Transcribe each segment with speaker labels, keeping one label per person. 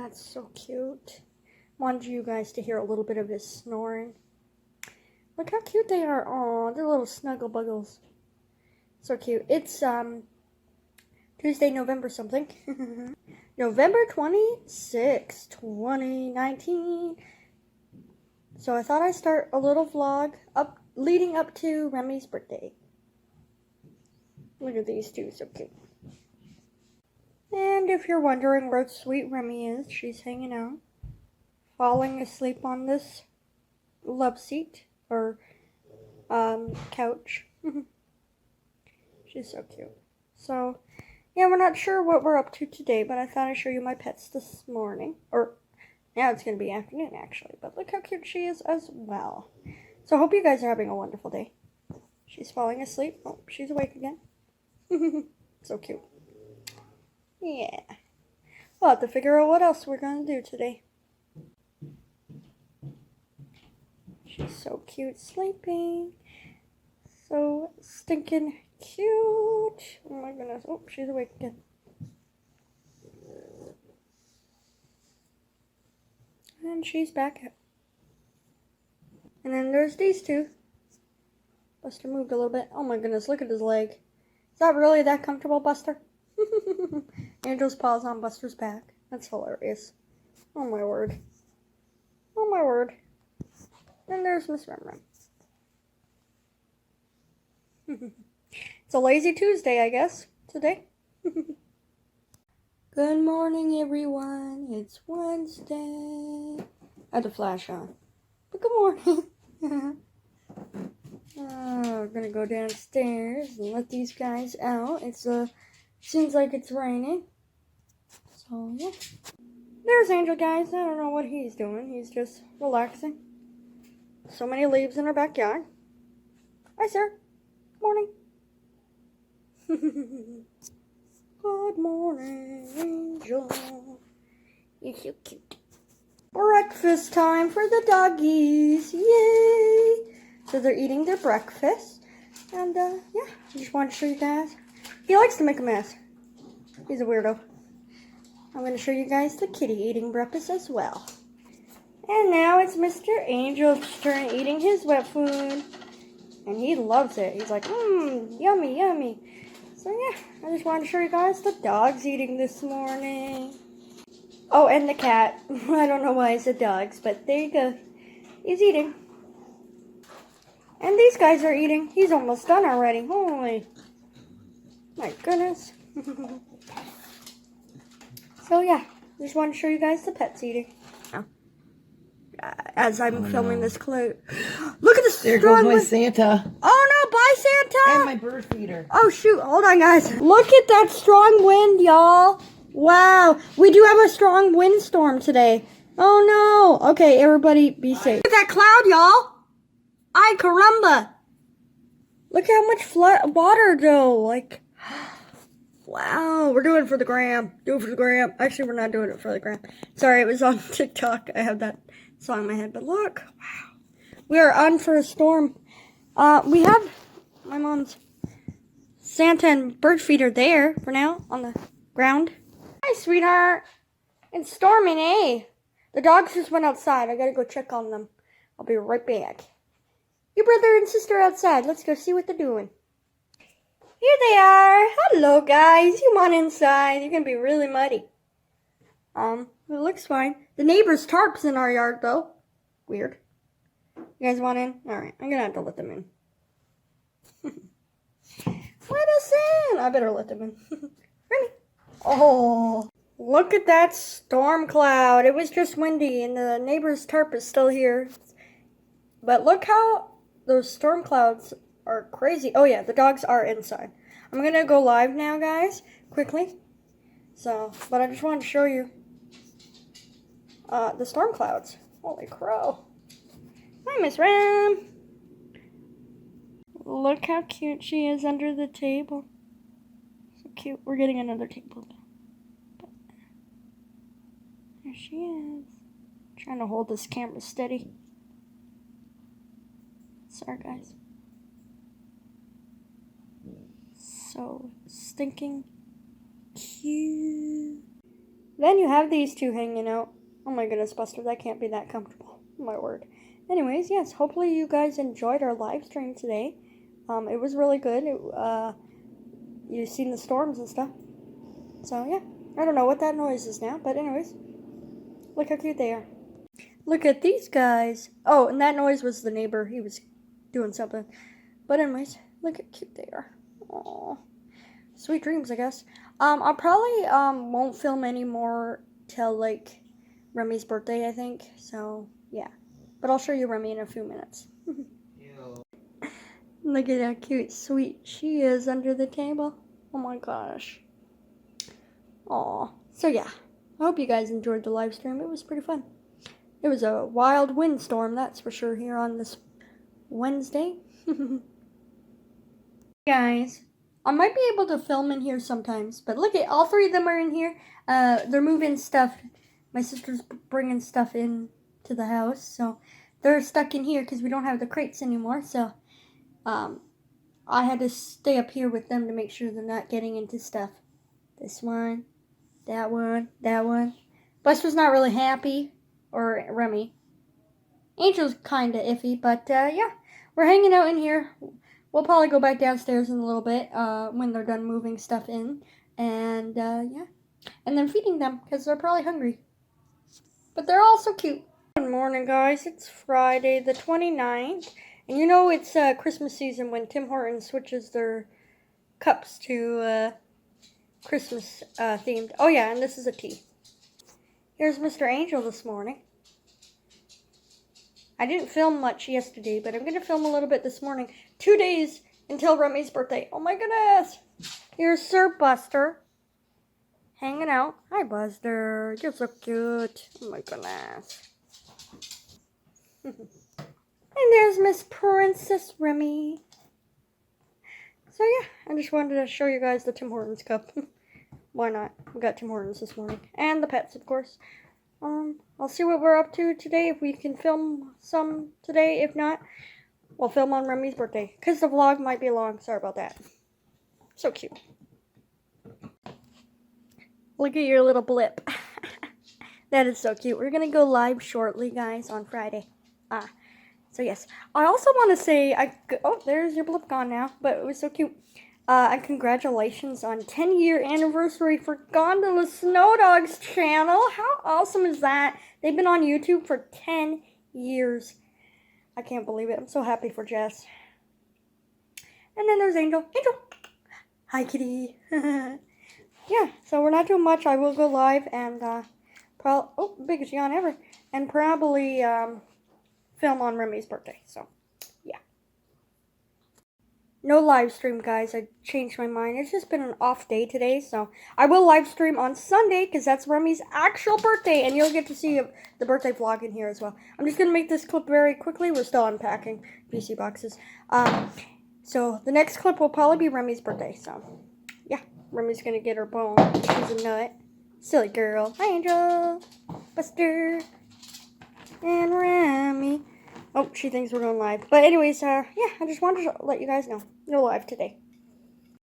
Speaker 1: That's so cute. Wanted you guys to hear a little bit of his snoring. Look how cute they are. Aw, they're little snuggle buggles. So cute. It's Tuesday, November something. November 26, 2019. So I thought I'd start a little vlog leading up to Remy's birthday. Look at these two, so cute. And if you're wondering where sweet Remy is, she's hanging out, falling asleep on this love seat or couch. She's so cute. So yeah, we're not sure what we're up to today, but I thought I'd show you my pets this morning. Or now it's gonna be afternoon actually, but look how cute she is as well. So I hope you guys are having a wonderful day. She's falling asleep. Oh, she's awake again. So cute. Yeah. We'll have to figure out what else we're gonna do today. She's so cute sleeping. So stinking cute. Oh my goodness. Oh, she's awake again. And she's back up. And then there's these two. Buster moved a little bit. Oh my goodness, look at his leg. Is that really that comfortable, Buster? Angel's paws on Buster's back. That's hilarious. Oh my word. Oh my word. And there's Miss Rem. It's a lazy Tuesday, I guess, today. Good morning, everyone. It's Wednesday. I had the flash on. But good morning. We're gonna go downstairs and let these guys out. Seems like it's raining. So, yeah. There's Angel, guys. I don't know what he's doing. He's just relaxing. So many leaves in our backyard. Hi, sir. Morning. Good morning, Angel. You're so cute. Breakfast time for the doggies. Yay! So they're eating their breakfast. And, yeah, I just wanted to show you guys. He likes to make a mess. He's a weirdo. I'm going to show you guys the kitty eating breakfast as well. And now it's Mr. Angel's turn eating his wet food. And he loves it. He's like, yummy, yummy. So yeah, I just wanted to show you guys the dogs eating this morning. Oh, and the cat. I don't know why I said dogs, but there you go. He's eating. And these guys are eating. He's almost done already. Holy. My goodness. So yeah, just wanted to show you guys the pets eating. As I'm filming this clip. Look at this.
Speaker 2: There goes my Santa.
Speaker 1: Oh no, bye Santa.
Speaker 2: And my bird feeder.
Speaker 1: Oh shoot, hold on guys. Look at that strong wind, y'all. Wow, we do have a strong windstorm today. Oh no. Okay, everybody be safe. Look at that cloud, y'all. Ay caramba. Look how much water though. Like, wow, we're doing it for the gram. Do it for the gram. Actually, we're not doing it for the gram. Sorry, it was on TikTok. I have that song in my head. But look, wow. We are on for a storm. We have my mom's Santa and bird feeder there for now on the ground. Hi, sweetheart. It's storming, eh? The dogs just went outside. I gotta go check on them. I'll be right back. Your brother and sister are outside. Let's go see what they're doing. Here they are. Hello, guys. Come on inside. You're gonna be really muddy. It looks fine. The neighbor's tarp's in our yard, though. Weird. You guys want in? Alright, I'm gonna have to let them in. Let us in! I better let them in. Remy. Oh, look at that storm cloud. It was just windy, and the neighbor's tarp is still here. But look how those storm clouds are crazy. Oh yeah, the dogs are inside. I'm gonna go live now, guys, quickly. So, but I just wanted to show you the storm clouds. Holy crow. Hi, Miss Ram. Look how cute she is under the table. So cute. We're getting another table. But there she is. Trying to hold this camera steady. Sorry, guys. So stinking cute. Then you have these two hanging out. Oh my goodness, Buster, that can't be that comfortable. Oh my word. Anyways, yes, hopefully you guys enjoyed our live stream today. It was really good. You've seen the storms and stuff. So, yeah. I don't know what that noise is now, but anyways. Look how cute they are. Look at these guys. Oh, and that noise was the neighbor. He was doing something. But anyways, look how cute they are. Aww. Sweet dreams, I guess. I probably won't film anymore till like Remy's birthday, I think. So yeah, but I'll show you Remy in a few minutes. Look at how cute, sweet she is under the table. Oh my gosh. Aw. So yeah, I hope you guys enjoyed the live stream. It was pretty fun. It was a wild windstorm, that's for sure, here on this Wednesday. Guys, I might be able to film in here sometimes, but look at all three of them are in here. They're moving stuff. My sister's bringing stuff in to the house, so they're stuck in here because we don't have the crates anymore. So, I had to stay up here with them to make sure they're not getting into stuff. This one, that one, that one. Buster's not really happy, or Remy. Angel's kind of iffy, but yeah, we're hanging out in here. We'll probably go back downstairs in a little bit when they're done moving stuff in. And, yeah. And then feeding them because they're probably hungry. But they're all so cute. Good morning, guys. It's Friday the 29th. And you know it's Christmas season when Tim Hortons switches their cups to Christmas themed. Oh, yeah, and this is a tea. Here's Mr. Angel this morning. I didn't film much yesterday, but I'm going to film a little bit this morning. 2 days until Remy's birthday. Oh my goodness. Here's Sir Buster. Hanging out. Hi, Buster. You're so cute. Oh my goodness. And there's Miss Princess Remy. So yeah, I just wanted to show you guys the Tim Hortons cup. Why not? We got Tim Hortons this morning. And the pets, of course. I'll see what we're up to today, if we can film some today. If not, we'll film on Remy's birthday, because the vlog might be long. Sorry about that. So cute. Look at your little blip. That is so cute. We're going to go live shortly, guys, on Friday. So yes. I also want to say, oh, there's your blip gone now, but it was so cute. And congratulations on 10-year anniversary for Gondola Snow Dogs channel. How awesome is that? They've been on YouTube for 10 years. I can't believe it. I'm so happy for Jess. And then there's Angel. Angel! Hi, kitty. Yeah, so we're not doing much. I will go live and, biggest yawn ever. And probably, film on Remy's birthday, so. No live stream, guys. I changed my mind. It's just been an off day today, so I will live stream on Sunday because that's Remy's actual birthday, and you'll get to see the birthday vlog in here as well. I'm just going to make this clip very quickly. We're still unpacking BC boxes. So the next clip will probably be Remy's birthday, so yeah. Remy's going to get her bone. She's a nut. Silly girl. Hi, Angel. Buster. And Remy. Oh, she thinks we're going live. But anyways, yeah, I just wanted to let you guys know. You're live today.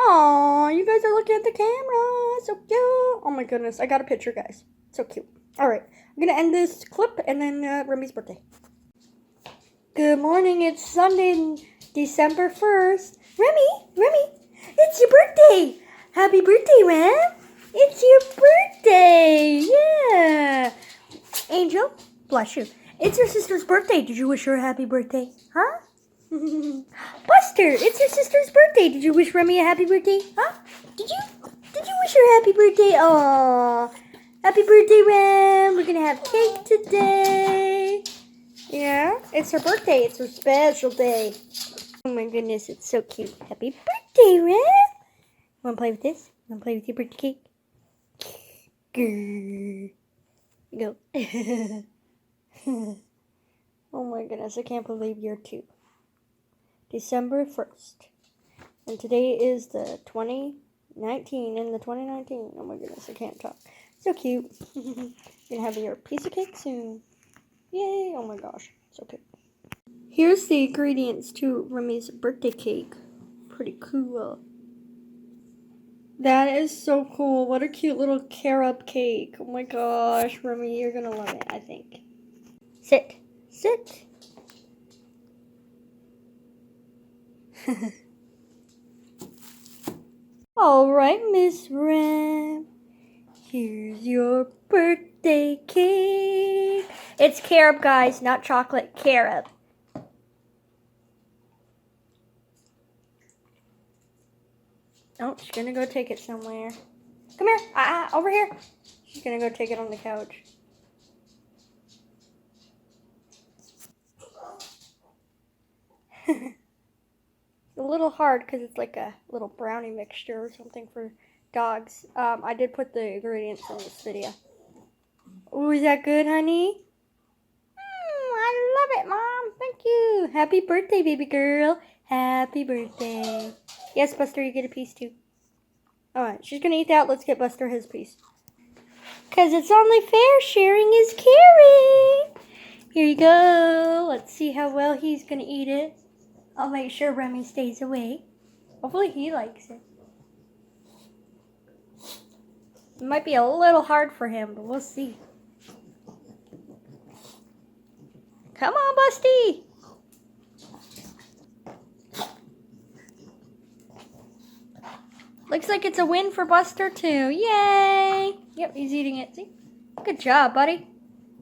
Speaker 1: Aw, you guys are looking at the camera. So cute. Oh my goodness. I got a picture, guys. So cute. Alright. I'm going to end this clip and then Remy's birthday. Good morning. It's Sunday, December 1st. Remy, it's your birthday. Happy birthday, Rem. It's your birthday. Yeah. Angel, bless you. It's your sister's birthday. Did you wish her a happy birthday? Huh? Buster, it's your sister's birthday. Did you wish Remy a happy birthday? Huh? Did you wish her a happy birthday? Aww. Happy birthday, Rem. We're going to have cake today. Yeah, it's her birthday. It's her special day. Oh my goodness, it's so cute. Happy birthday, Rem. Want to play with this? Want to play with your birthday cake? Go. Oh my goodness, I can't believe you're 2. December 1st. And today is the 2019, oh my goodness, I can't talk. So cute. You're gonna have your piece of cake soon. Yay, oh my gosh, so cute. Here's the ingredients to Remy's birthday cake. Pretty cool. That is so cool. What a cute little carob cake. Oh my gosh, Remy, you're gonna love it, I think. Sit. Sit. All right, Miss Rem. Here's your birthday cake. It's carob, guys, not chocolate. Carob. Oh, she's gonna go take it somewhere. Come here. Over here. She's gonna go take it on the couch. It's a little hard because it's like a little brownie mixture or something for dogs. I did put the ingredients in this video. Ooh, is that good, honey? I love it, Mom. Thank you. Happy birthday, baby girl. Happy birthday. Yes, Buster, you get a piece too. Alright, she's gonna eat that. Let's get Buster his piece. Because it's only fair. Sharing is caring. Here you go. Let's see how well he's gonna eat it. I'll make sure Remy stays away. Hopefully he likes it. It might be a little hard for him, but we'll see. Come on, Busty! Looks like it's a win for Buster too. Yay! Yep, he's eating it. See? Good job, buddy.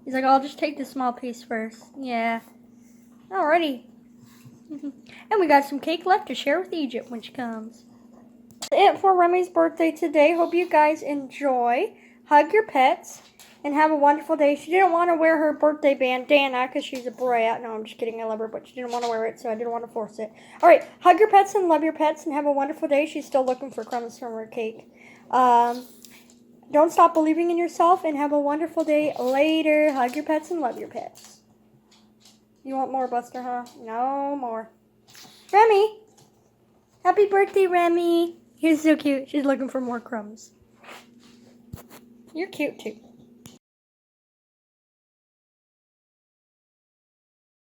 Speaker 1: He's like, I'll just take the small piece first. Yeah. Alrighty. And we got some cake left to share with Egypt when she comes. That's it for Remy's birthday today. Hope you guys enjoy. Hug your pets. And have a wonderful day. She didn't want to wear her birthday bandana because she's a brat. No, I'm just kidding. I love her, but she didn't want to wear it, so I didn't want to force it. All right. Hug your pets and love your pets and have a wonderful day. She's still looking for crumbs from her cake. Don't stop believing in yourself and have a wonderful day later. Hug your pets and love your pets. You want more, Buster, huh? No more. Remy. Happy birthday, Remy. You're so cute. She's looking for more crumbs. You're cute, too.